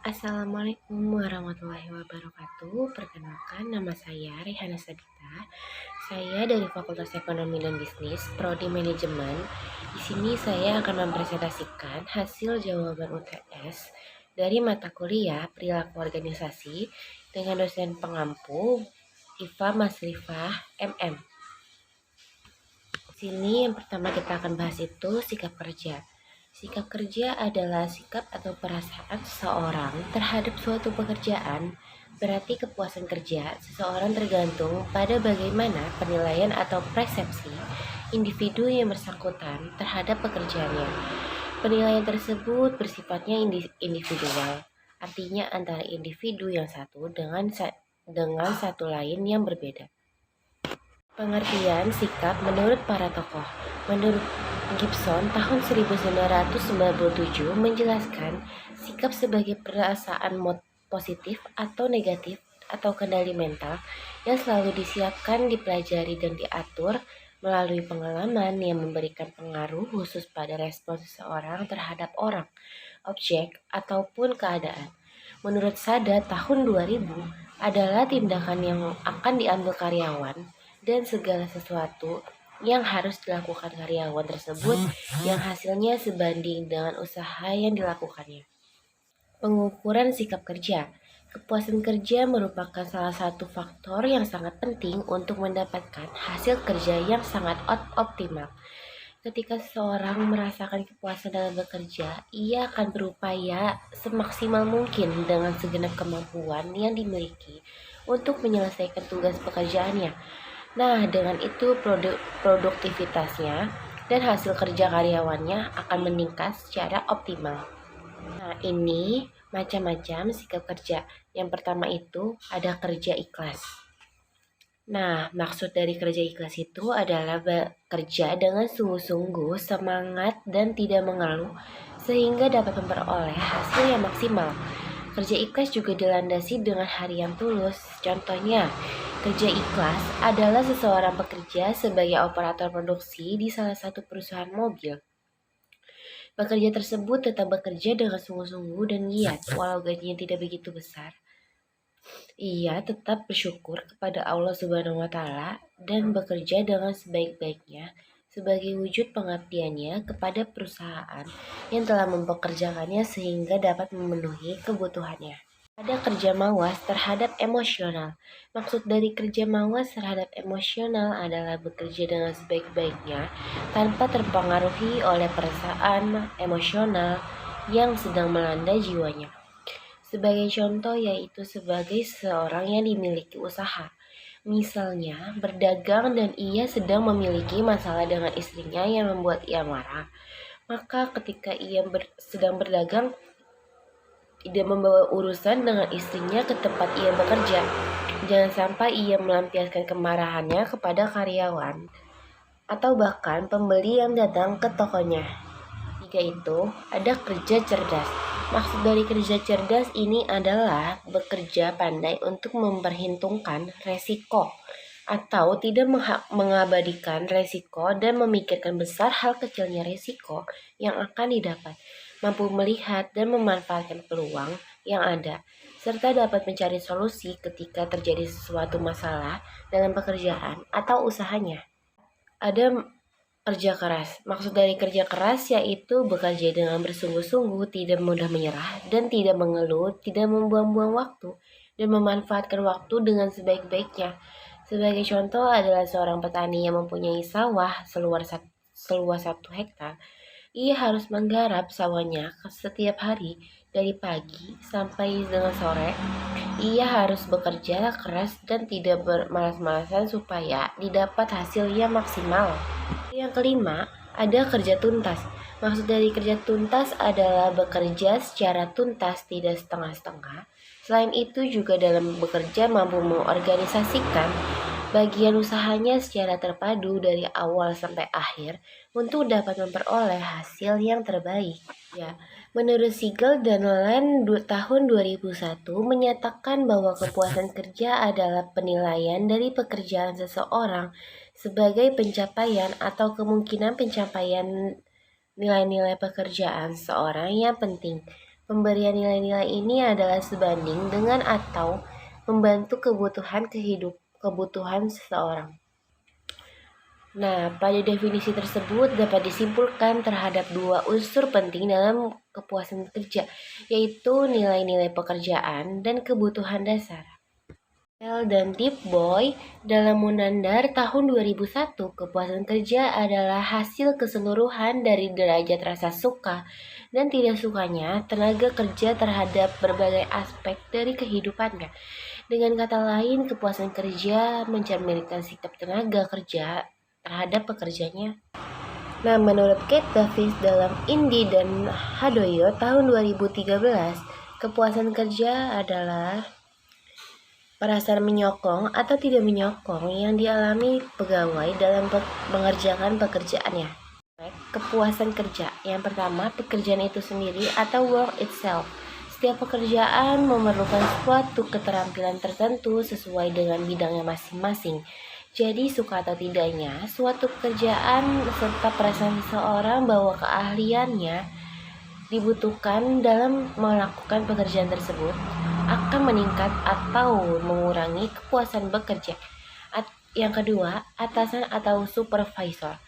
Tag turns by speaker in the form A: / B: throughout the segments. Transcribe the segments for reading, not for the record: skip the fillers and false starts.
A: Assalamualaikum warahmatullahi wabarakatuh. Perkenalkan, nama saya Rehana Sabita. Saya dari Fakultas Ekonomi dan Bisnis, Prodi Manajemen. Di sini saya akan mempresentasikan hasil jawaban UTS dari mata kuliah Perilaku Organisasi dengan dosen pengampu Iva Masrifah MM. Sini yang pertama kita akan bahas itu sikap kerja. Sikap kerja adalah sikap atau perasaan seseorang terhadap suatu pekerjaan. Berarti kepuasan kerja seseorang tergantung pada bagaimana penilaian atau persepsi individu yang bersangkutan terhadap pekerjaannya. Penilaian tersebut bersifatnya individual, artinya antara individu yang satu dengan satu lain yang berbeda. Pengertian sikap menurut para tokoh. Menurut Gibson tahun 1997 menjelaskan sikap sebagai perasaan positif atau negatif atau kendali mental yang selalu disiapkan, dipelajari dan diatur melalui pengalaman yang memberikan pengaruh khusus pada respons seseorang terhadap orang, objek, ataupun keadaan. Menurut Sada tahun 2000 adalah tindakan yang akan diambil karyawan dan segala sesuatu yang harus dilakukan karyawan tersebut yang hasilnya sebanding dengan usaha yang dilakukannya. Pengukuran sikap kerja. Kepuasan kerja merupakan salah satu faktor yang sangat penting untuk mendapatkan hasil kerja yang sangat optimal. Ketika seseorang merasakan kepuasan dalam bekerja, ia akan berupaya semaksimal mungkin dengan segenap kemampuan yang dimiliki untuk menyelesaikan tugas pekerjaannya. Nah, dengan itu produktivitasnya dan hasil kerja karyawannya akan meningkat secara optimal. Nah, ini macam-macam sikap kerja. Yang pertama itu ada kerja ikhlas. Nah, maksud dari kerja ikhlas itu adalah bekerja dengan sungguh-sungguh, semangat, dan tidak mengeluh, sehingga dapat memperoleh hasil yang maksimal. Kerja ikhlas juga dilandasi dengan hati yang tulus. Contohnya, kerja ikhlas adalah seseorang bekerja sebagai operator produksi di salah satu perusahaan mobil. Pekerja tersebut tetap bekerja dengan sungguh-sungguh dan giat, walau gajinya tidak begitu besar. Ia tetap bersyukur kepada Allah Subhanahu wa Ta'ala dan bekerja dengan sebaik-baiknya sebagai wujud pengabdiannya kepada perusahaan yang telah mempekerjakannya sehingga dapat memenuhi kebutuhannya. Ada kerja mawas terhadap emosional. Maksud dari kerja mawas terhadap emosional adalah bekerja dengan sebaik-baiknya tanpa terpengaruhi oleh perasaan emosional yang sedang melanda jiwanya. Sebagai contoh yaitu sebagai seorang yang dimiliki usaha. Misalnya, berdagang dan ia sedang memiliki masalah dengan istrinya yang membuat ia marah. Maka ketika ia sedang berdagang, tidak membawa urusan dengan istrinya ke tempat ia bekerja. Jangan sampai ia melampiaskan kemarahannya kepada karyawan atau bahkan pembeli yang datang ke tokonya. Jika itu, ada kerja cerdas. Maksud dari kerja cerdas ini adalah bekerja pandai untuk memperhitungkan resiko atau tidak mengabadikan resiko dan memikirkan besar hal kecilnya resiko yang akan didapat, mampu melihat dan memanfaatkan peluang yang ada, serta dapat mencari solusi ketika terjadi sesuatu masalah dalam pekerjaan atau usahanya. Ada kerja keras. Maksud dari kerja keras yaitu bekerja dengan bersungguh-sungguh, tidak mudah menyerah, dan tidak mengeluh, tidak membuang-buang waktu, dan memanfaatkan waktu dengan sebaik-baiknya. Sebagai contoh adalah seorang petani yang mempunyai sawah seluas 1 hektar. Ia harus menggarap sawahnya setiap hari dari pagi sampai dengan sore. Ia harus bekerja keras dan tidak bermalas-malasan supaya didapat hasil yang maksimal. Yang kelima, ada kerja tuntas. Maksud dari kerja tuntas adalah bekerja secara tuntas, tidak setengah-setengah. Selain itu juga dalam bekerja mampu mengorganisasikan bagian usahanya secara terpadu dari awal sampai akhir untuk dapat memperoleh hasil yang terbaik. Ya, menurut Siegel dan Land tahun 2001 menyatakan bahwa kepuasan kerja adalah penilaian dari pekerjaan seseorang sebagai pencapaian atau kemungkinan pencapaian nilai-nilai pekerjaan seseorang yang penting Pemberian nilai-nilai ini adalah sebanding dengan atau membantu kebutuhan seseorang. Nah, pada definisi tersebut dapat disimpulkan terhadap dua unsur penting dalam kepuasan kerja, yaitu nilai-nilai pekerjaan dan kebutuhan dasar. Bell dan Deep Boy dalam Munandar tahun 2001, kepuasan kerja adalah hasil keseluruhan dari derajat rasa suka dan tidak sukanya tenaga kerja terhadap berbagai aspek dari kehidupannya. Dengan kata lain, kepuasan kerja mencerminkan sikap tenaga kerja terhadap pekerjanya. Nah, menurut Kate Davis dalam Indi dan Hadoyo tahun 2013, kepuasan kerja adalah perasaan menyokong atau tidak menyokong yang dialami pegawai dalam mengerjakan pekerjaannya. Kepuasan kerja. Yang pertama, pekerjaan itu sendiri atau work itself. Setiap pekerjaan memerlukan suatu keterampilan tertentu sesuai dengan bidangnya masing-masing. Jadi, suka atau tidaknya, suatu pekerjaan serta perasaan seseorang bahwa keahliannya dibutuhkan dalam melakukan pekerjaan tersebut akan meningkat atau mengurangi kepuasan bekerja. Yang kedua, atasan atau supervisor.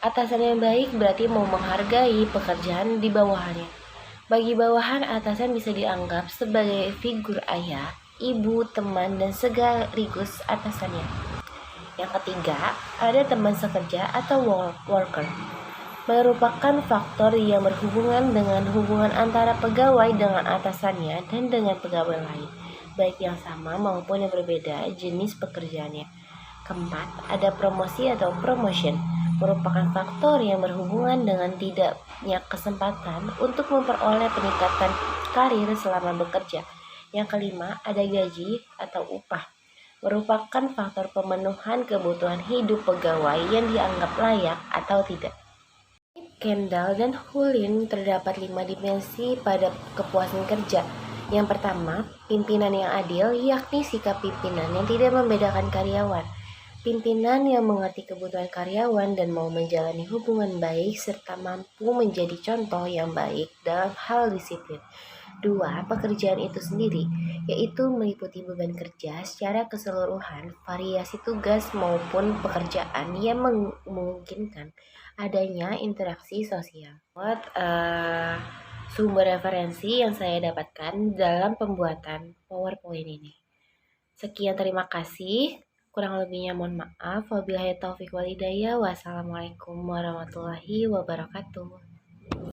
A: Atasan yang baik berarti mau menghargai pekerjaan di bawahannya. Bagi bawahan, atasan bisa dianggap sebagai figur ayah, ibu, teman, dan sekaligus atasannya. Yang ketiga, ada teman sekerja atau worker. Merupakan faktor yang berhubungan dengan hubungan antara pegawai dengan atasannya dan dengan pegawai lain, baik yang sama maupun yang berbeda jenis pekerjaannya. Keempat, ada promosi atau promotion, merupakan faktor yang berhubungan dengan tidaknya kesempatan untuk memperoleh peningkatan karir selama bekerja. Yang kelima, ada gaji atau upah, merupakan faktor pemenuhan kebutuhan hidup pegawai yang dianggap layak atau tidak. Kendall dan Hulin terdapat 5 dimensi pada kepuasan kerja. Yang pertama, pimpinan yang adil, yakni sikap pimpinan yang tidak membedakan karyawan. Pimpinan yang mengerti kebutuhan karyawan dan mau menjalani hubungan baik serta mampu menjadi contoh yang baik dalam hal disiplin. 2. Pekerjaan itu sendiri, yaitu meliputi beban kerja secara keseluruhan, variasi tugas maupun pekerjaan yang memungkinkan adanya interaksi sosial. Sumber referensi yang saya dapatkan dalam pembuatan PowerPoint ini. Sekian, terima kasih. Kurang lebihnya mohon maaf. Wabillahi taufiq wal hidayah. Wassalamualaikum warahmatullahi wabarakatuh.